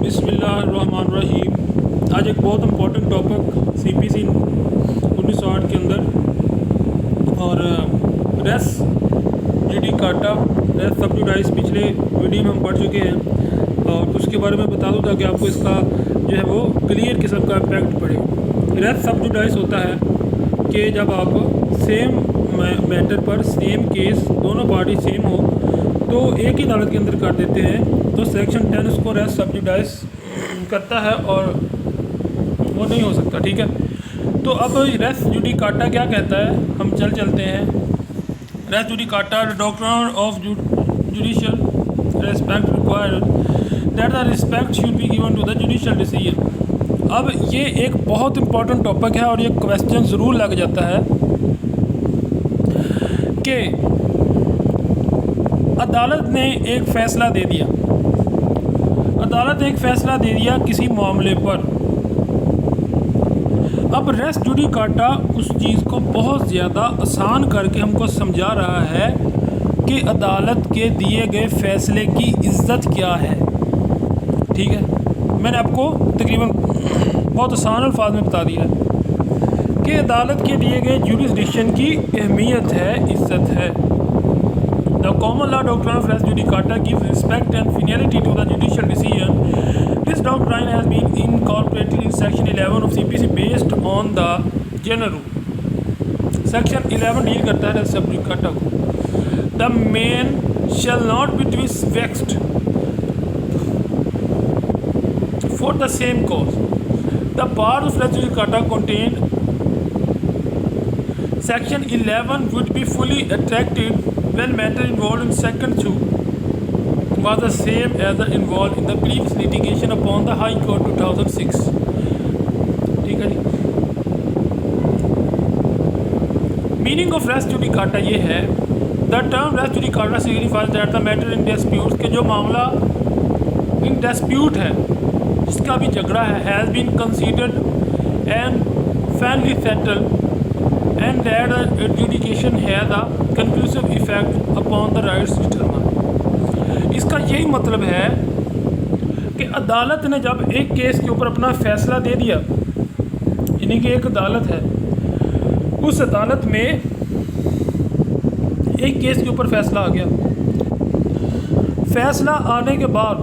बिस्मिल्लाहिर्रहमानिर्रहीम। आज एक बहुत इम्पोर्टेंट टॉपिक CPC 1960 के अंदर और रेस जुडिकाटा रेस सब्जुडाइस पिछले वीडियो में हम पढ़ चुके हैं और उसके बारे में बता दूँ ताकि आपको इसका जो है वो क्लियर किस्म का इम्पैक्ट पड़े। रेस सब्जुडाइस होता है कि जब आप सेम मैटर पर सेम केस दोनों पार्टी सेम हो तो एक ही अदालत के अंदर कर देते हैं तो सेक्शन 10 उसको रेस सब्जुडाइस करता है और वो नहीं हो सकता। ठीक है, तो अब रेस जुडिकाटा क्या कहता है, हम चलते हैं। Res judicata doctrine of judicial respect required that the respect should be given to the judicial decision. अब ये एक बहुत इंपॉर्टेंट टॉपिक है और ये क्वेश्चन ज़रूर लग जाता है कि अदालत ने एक फ़ैसला दे दिया, किसी मामले पर। अब रेस जुडिकाटा उस चीज़ को बहुत ज़्यादा आसान करके हमको समझा रहा है कि अदालत के दिए गए फ़ैसले की इज़्ज़त क्या है। ठीक है, मैंने आपको तकरीबन बहुत आसान अल्फाज में बता दिया कि अदालत के दिए गए जुरिसडिक्शन की अहमियत है, इज़्ज़त है। The common law doctrine of res judicata gives respect and finality to the judicial decision. This doctrine has been incorporated in Section 11 of CPC based on the general rule. Section 11 deal करता है res judicata को। The man shall not be vexed for the same cause. The part of res judicata contained Section 11 would be fully attracted when matter involved in second suit was the same as the involved in the previous litigation upon the High Court 2006. ठीक है जी। Meaning of res judicata ये है, the term res judicata signifies that the matter in dispute के जो मामला in dispute है, जिसका भी झगड़ा है, has been considered and finally settled and that adjudication has a conclusive effect upon the rights determined। इसका यही मतलब है कि अदालत ने जब एक केस के ऊपर अपना फ़ैसला दे दिया, यानी कि एक अदालत है, उस अदालत में एक केस के ऊपर फ़ैसला आ गया। फ़ैसला आने के बाद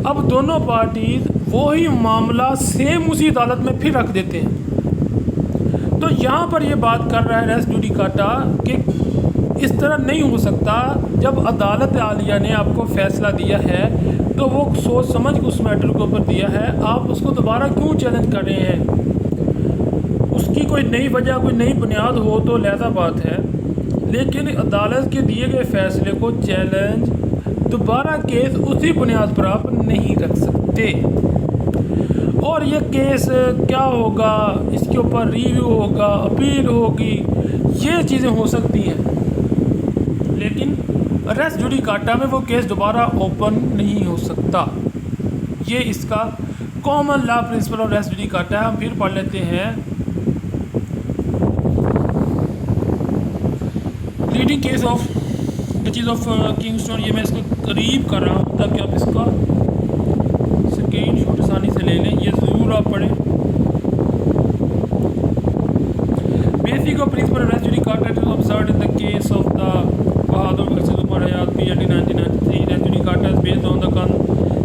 अब दोनों पार्टीज वही मामला सेम उसी अदालत में फिर रख देते हैं। तो यहाँ पर ये बात कर रहा है रेस जुडिकाटा कि इस तरह नहीं हो सकता। जब अदालत आलिया ने आपको फ़ैसला दिया है तो वो सोच समझ के उस मैटर के ऊपर दिया है, आप उसको दोबारा क्यों चैलेंज कर रहे हैं? उसकी कोई नई वजह, कोई नई बुनियाद हो तो लहज़ा बात है, लेकिन अदालत के दिए गए फ़ैसले को चैलेंज दोबारा केस उसी बुनियाद पर आप नहीं रख सकते। और ये केस क्या होगा, इसके ऊपर रिव्यू होगा, अपील होगी, ये चीज़ें हो सकती हैं, लेकिन रेस जुडिकाटा में वो केस दोबारा ओपन नहीं हो सकता। ये इसका common law principle of res judicata है। हम फिर पढ़ लेते हैं। Leading case of Duchess of Kingston, ये मैं इसको करीब कर रहा हूँ ताकि आप इसका स्क्रीनशॉट आसानी से ले लें, ये ज़रूर आप पढ़ें। Basic of principle res judicata is observed in the case of the Bahadur versus Umar Hayat PLD 1993। Res judicata is based on the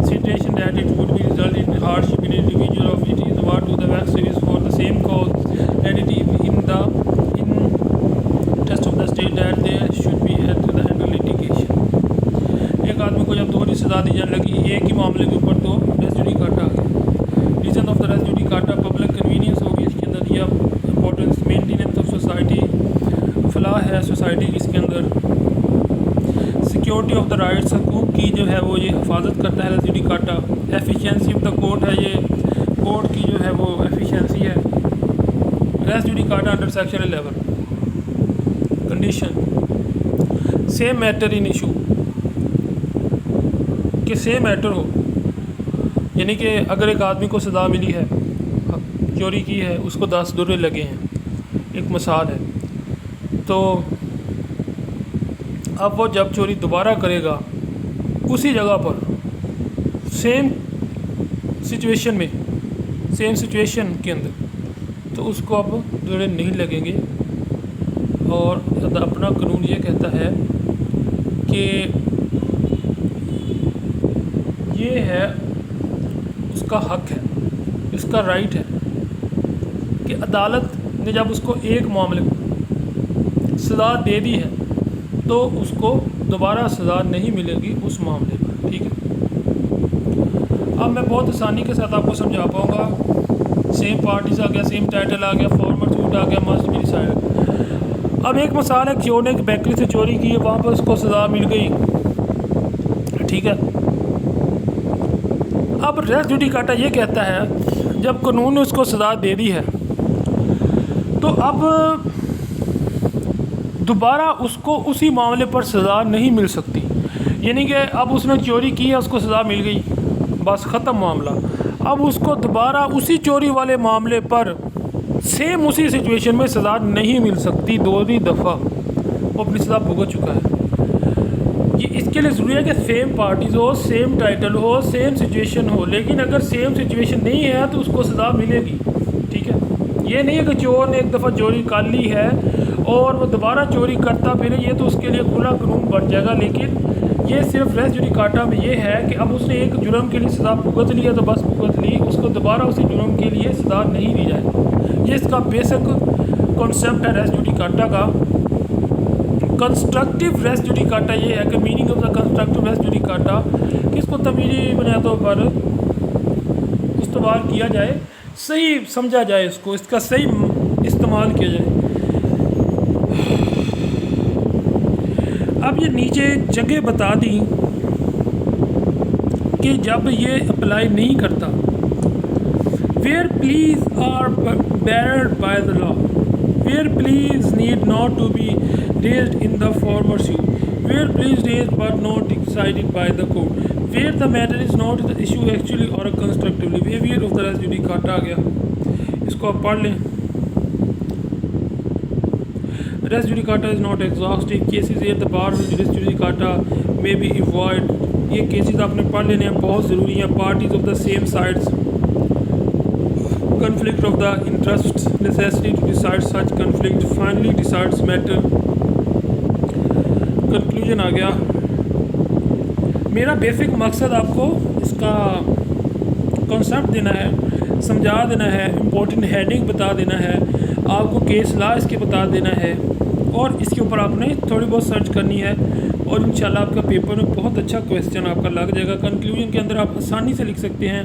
consideration that it would be result in hardship in individual of it is what to the wax series for the same cause and it is in the interest of the state that there should be at the end of litigation। एक आदमी को जब दोहरी सज़ा दी जाने लगी एक ही मामले के ऊपर तो रेस जुडिकाटा आ गया। Reason of the res judicata public convenience होगी इसके अंदर, यह इंपॉर्टेंस मेंटेनेंस ऑफ सोसाइटी, फलाह है सोसाइटी की, इसके अंदर सिक्योरिटी ऑफ द राइट्स, हकूक़ की जो है वो ये हिफाजत करता है res judicata. Efficiency of the court है, ये कोर्ट की जो है वो एफिशिएंसी है। Res judicata under section 11 condition same matter in issue कि सेम मैटर हो, यानी कि अगर एक आदमी को सज़ा मिली है, चोरी की है, उसको 10 दुर्रे लगे हैं, एक मिसाल है, तो अब वो जब चोरी दोबारा करेगा उसी जगह पर सेम सिचुएशन में, सेम सिचुएशन के अंदर, तो उसको अब जोड़े नहीं लगेंगे। और अपना कानून ये कहता है कि ये है उसका हक है, इसका राइट है कि अदालत ने जब उसको एक मामले में सज़ा दे दी है तो उसको दोबारा सज़ा नहीं मिलेगी उस मामले पर। ठीक है, अब मैं बहुत आसानी के साथ आपको समझा पाऊँगा। सेम पार्टीज आ गया, सेम टाइटल आ गया, फॉर्मर सूट आ गया, मस्ट बी डिसाइडेड। अब एक मिसाल है, चोर ने एक बेकरी से चोरी की है, वहाँ पर उसको सज़ा मिल गई। ठीक है, अब रेस जुडिकाटा ये कहता है जब कानून ने उसको सज़ा दे दी है तो अब दोबारा उसको उसी मामले पर सज़ा नहीं मिल सकती। यानी कि अब उसने चोरी की है, उसको सज़ा मिल गई, बस ख़त्म मामला। अब उसको दोबारा उसी चोरी वाले मामले पर सेम उसी सिचुएशन में सज़ा नहीं मिल सकती। दूसरी दफ़ा वो अपनी सज़ा भुगत चुका है। ये इसके लिए ज़रूरी है कि सेम पार्टीज़ हो, सेम टाइटल हो, सेम सिचुएशन हो। लेकिन अगर सेम सिचुएशन नहीं है तो उसको सज़ा मिलेगी। ठीक है, ये नहीं है कि चोर ने एक दफ़ा चोरी कर ली है और वो दोबारा चोरी करता फिर, ये तो उसके लिए खुला कानून बन जाएगा। लेकिन ये सिर्फ रेस जुडिकाटा में ये है कि अब उसने एक जुर्म के लिए सज़ा भुगत ली है तो बस भुगत ली, उसको दोबारा उसी जुर्म के लिए सज़ा नहीं दी जाएगी। ये इसका बेसिक कॉन्सेप्ट है रेस जुडिकाटा का। कंस्ट्रक्टिव रेस जुडिकाटा ये है कि meaning of the constructive res judicata कि इसको तमीज़ी बुनियादों पर इस्तेमाल किया जाए, सही समझा जाए, इसको इसका सही इस्तेमाल किया जाए। अब ये नीचे जगह बता दी कि जब ये अप्लाई नहीं करता, where pleas are barred by the law, where pleas need not to be raised in the former suit, where pleas raised but not decided by the court, where the matter is not the issue actually और constructively, behaviour of the res judicata आ गया। इसको आप पढ़ लें। Res judicata is not exhaustive. Cases where the bar of res judicata may be avoided. ये cases आपने पढ़ लेने हैं, बहुत ज़रूरी हैं। Parties of the same sides, conflict of the interest, necessity to decide such conflict, finally decides matter, conclusion आ गया। मेरा बेसिक मकसद आपको इसका कॉन्सेप्ट देना है, समझा देना है, इम्पोर्टेंट हेडिंग बता देना है, आपको केस ला इसके बता देना है और इसके ऊपर आपने थोड़ी बहुत सर्च करनी है और इंशाल्लाह आपका पेपर में बहुत अच्छा क्वेश्चन आपका लग जाएगा। कंक्लूजन के अंदर आप आसानी से लिख सकते हैं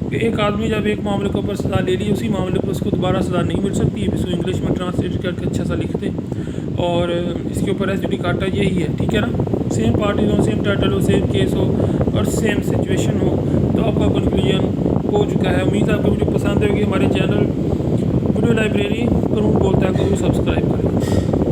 कि एक आदमी जब एक मामले के ऊपर सज़ा ले ली, उसी मामले पर उसको दोबारा सज़ा नहीं मिल सकती। इसको इंग्लिश में ट्रांसलेट करके अच्छा सा लिख दें और इसके ऊपर रेस जुडिकाटा यही है। ठीक है ना, सेम पार्टीज हो, सेम टाइटल हो, सेम केस हो और सेम सिचुएशन हो, तो आपका कंक्लूजन हो चुका है। उम्मीद है आपको वीडियो पसंद होगी। हमारे चैनल वीडियो लाइब्रेरी कानून बोलता है को सब्सक्राइब करें।